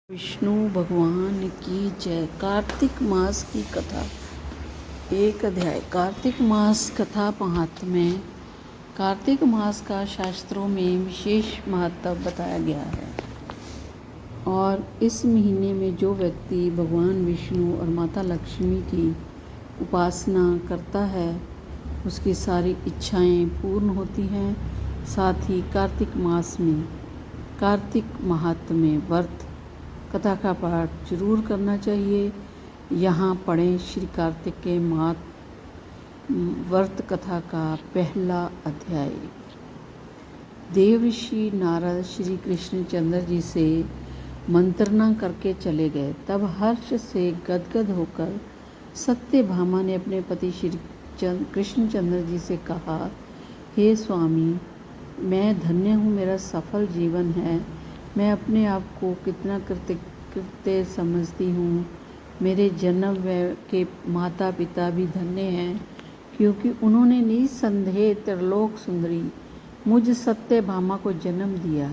विष्णु भगवान की जय। कार्तिक मास की कथा। एक अध्याय। कार्तिक मास कथा महात्म्य। कार्तिक मास का शास्त्रों में विशेष महत्व बताया गया है और इस महीने में जो व्यक्ति भगवान विष्णु और माता लक्ष्मी की उपासना करता है उसकी सारी इच्छाएं पूर्ण होती हैं। साथ ही कार्तिक मास में कार्तिक महात्म्य व्रत कथा का पाठ जरूर करना चाहिए। यहाँ पढ़ें श्री कार्तिक के व्रत कथा का पहला अध्याय। देवर्षि नारद श्री कृष्णचंद्र जी से मंत्रणा करके चले गए। तब हर्ष से गदगद होकर सत्यभामा ने अपने पति श्री कृष्णचंद्र जी से कहा, हे स्वामी, मैं धन्य हूँ, मेरा सफल जीवन है। मैं अपने आप को कितना कृत्य समझती हूँ। मेरे जन्म के माता पिता भी धन्य हैं, क्योंकि उन्होंने निसंदेह त्रिलोक सुंदरी मुझ सत्यभामा को जन्म दिया।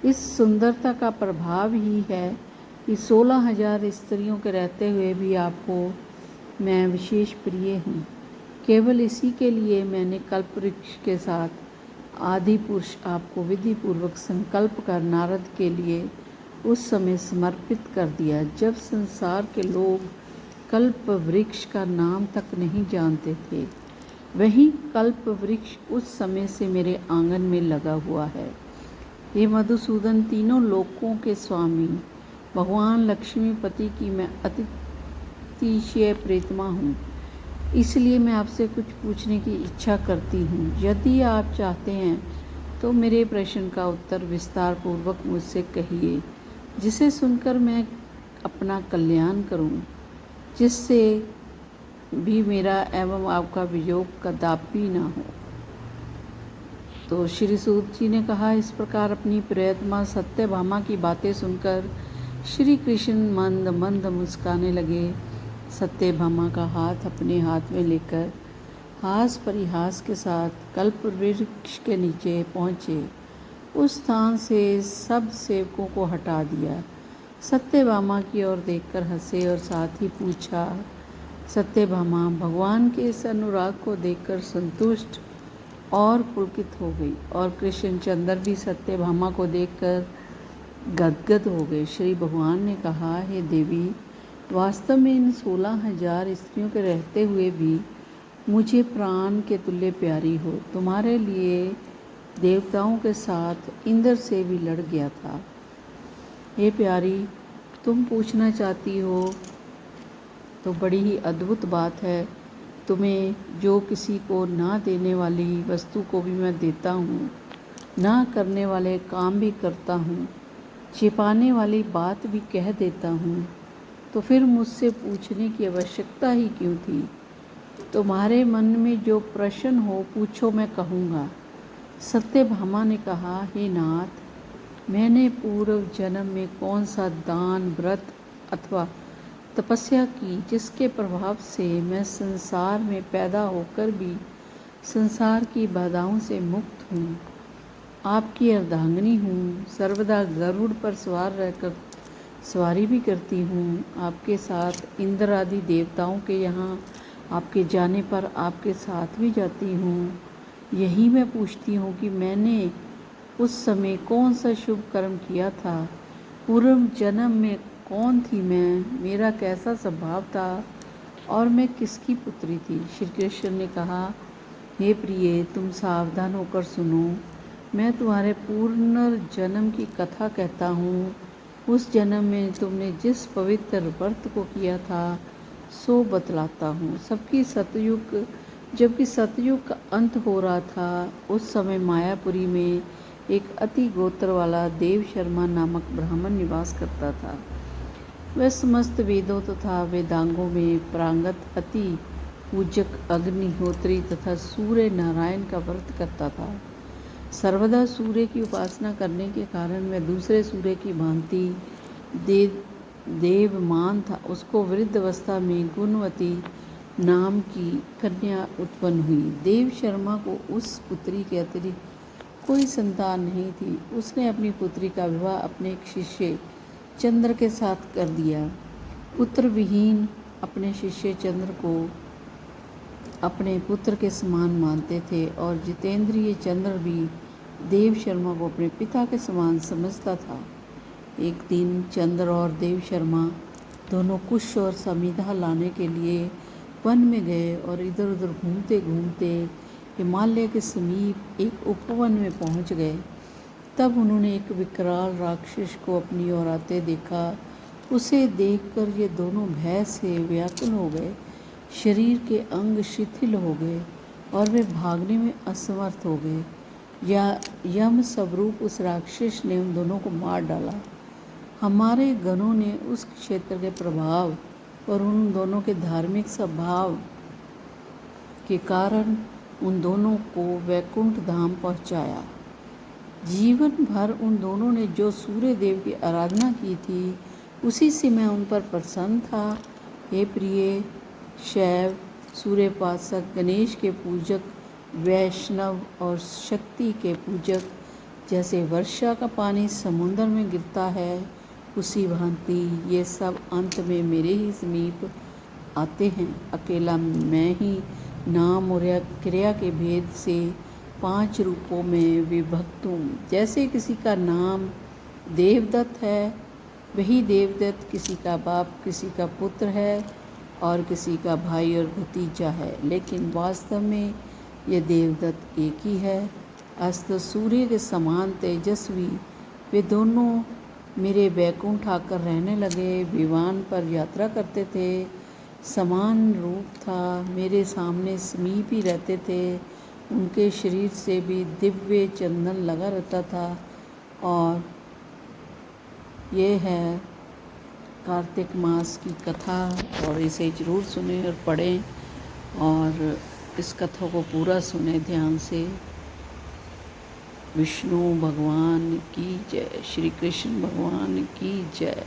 इस सुंदरता का प्रभाव ही है कि 16,000 स्त्रियों के रहते हुए भी आपको मैं विशेष प्रिय हूँ। केवल इसी के लिए मैंने कल्पवृक्ष के साथ आदि पुरुष आपको विधि पूर्वक संकल्प कर नारद के लिए उस समय समर्पित कर दिया जब संसार के लोग कल्प वृक्ष का नाम तक नहीं जानते थे। वही कल्प वृक्ष उस समय से मेरे आंगन में लगा हुआ है। हे मधुसूदन, तीनों लोकों के स्वामी भगवान लक्ष्मीपति की मैं अतिशय प्रीतमा हूँ, इसलिए मैं आपसे कुछ पूछने की इच्छा करती हूँ। यदि आप चाहते हैं तो मेरे प्रश्न का उत्तर विस्तार पूर्वक मुझसे कहिए, जिसे सुनकर मैं अपना कल्याण करूँ, जिससे भी मेरा एवं आपका वियोग कदापि न हो। तो श्री सूत जी ने कहा, इस प्रकार अपनी प्रियतमा सत्यभामा की बातें सुनकर श्री कृष्ण मंद मंद मुस्काने लगे। सत्यभामा का हाथ अपने हाथ में लेकर हास परिहास के साथ कल्प वृक्ष के नीचे पहुँचे। उस स्थान से सब सेवकों को हटा दिया। सत्यभामा की ओर देखकर हंसे और साथ ही पूछा। सत्यभामा भगवान के इस अनुराग को देखकर संतुष्ट और पुलकित हो गई और कृष्णचंद्र भी सत्यभामा को देखकर गदगद हो गए। श्री भगवान ने कहा, हे देवी, वास्तव में इन 16,000 स्त्रियों के रहते हुए भी मुझे प्राण के तुल्य प्यारी हो। तुम्हारे लिए देवताओं के साथ इंद्र से भी लड़ गया था। हे प्यारी, तुम पूछना चाहती हो तो बड़ी ही अद्भुत बात है। तुम्हें जो किसी को ना देने वाली वस्तु को भी मैं देता हूँ, ना करने वाले काम भी करता हूँ, छिपाने वाली बात भी कह देता हूँ, तो फिर मुझसे पूछने की आवश्यकता ही क्यों थी? तुम्हारे मन में जो प्रश्न हो पूछो, मैं कहूँगा। सत्यभामा ने कहा, हे नाथ, मैंने पूर्व जन्म में कौन सा दान, व्रत अथवा तपस्या की जिसके प्रभाव से मैं संसार में पैदा होकर भी संसार की बाधाओं से मुक्त हूँ। आपकी अर्धांगिनी हूँ, सर्वदा गरुड़ पर सवार रहकर सवारी भी करती हूँ। आपके साथ इंद्र आदि देवताओं के यहाँ आपके जाने पर आपके साथ भी जाती हूँ। यही मैं पूछती हूँ कि मैंने उस समय कौन सा शुभ कर्म किया था, पूर्व जन्म में कौन थी मैं, मेरा कैसा स्वभाव था और मैं किसकी पुत्री थी। श्री कृष्ण ने कहा, हे प्रिय, तुम सावधान होकर सुनो। मैं तुम्हारे पुनर्जन्म की कथा कहता हूँ। उस जन्म में तुमने जिस पवित्र व्रत को किया था सो बतलाता हूँ। जबकि सतयुग का अंत हो रहा था, उस समय मायापुरी में एक अति गोत्र वाला देव शर्मा नामक ब्राह्मण निवास करता था। वह समस्त वेदों तथा वेदांगों में प्रांगत अति पूजक अग्निहोत्री तथा सूर्य नारायण का व्रत करता था। सर्वदा सूर्य की उपासना करने के कारण वह दूसरे सूर्य की भांति देवमान था। उसको वृद्ध अवस्था में गुणवती नाम की कन्या उत्पन्न हुई। देव शर्मा को उस पुत्री के अतिरिक्त कोई संतान नहीं थी। उसने अपनी पुत्री का विवाह अपने एक शिष्य चंद्र के साथ कर दिया। पुत्र विहीन अपने शिष्य चंद्र को अपने पुत्र के समान मानते थे और जितेंद्रिय चंद्र भी देव शर्मा को अपने पिता के समान समझता था। एक दिन चंद्र और देव शर्मा दोनों कुश और समिधा लाने के लिए वन में गए और इधर उधर घूमते घूमते हिमालय के समीप एक उपवन में पहुंच गए। तब उन्होंने एक विकराल राक्षस को अपनी ओर आते देखा। उसे देखकर ये दोनों भय से व्याकुल हो गए, शरीर के अंग शिथिल हो गए और वे भागने में असमर्थ हो गए। या यम स्वरूप उस राक्षस ने उन दोनों को मार डाला। हमारे गणों ने उस क्षेत्र के प्रभाव और उन दोनों के धार्मिक स्वभाव के कारण उन दोनों को वैकुंठ धाम पहुंचाया। जीवन भर उन दोनों ने जो सूर्य देव की आराधना की थी उसी से मैं उन पर प्रसन्न था। हे प्रिय, शैव, सूर्यपासक, गणेश के पूजक, वैष्णव और शक्ति के पूजक, जैसे वर्षा का पानी समुद्र में गिरता है उसी भांति ये सब अंत में मेरे ही समीप आते हैं। अकेला मैं ही नाम और क्रिया के भेद से 5 रूपों में विभक्त हूँ। जैसे किसी का नाम देवदत्त है, वही देवदत्त किसी का बाप, किसी का पुत्र है और किसी का भाई और भतीजा है, लेकिन वास्तव में ये देवदत्त एक ही है। अस्त सूर्य के समान तेजस्वी वे दोनों मेरे वैकुंठ आकर रहने लगे, विमान पर यात्रा करते थे, समान रूप था, मेरे सामने समीप ही रहते थे। उनके शरीर से भी दिव्य चंदन लगा रहता था। और ये है कार्तिक मास की कथा, और इसे ज़रूर सुने और पढ़ें और इस कथा को पूरा सुने ध्यान से। विष्णु भगवान की जय, श्री कृष्ण भगवान की जय।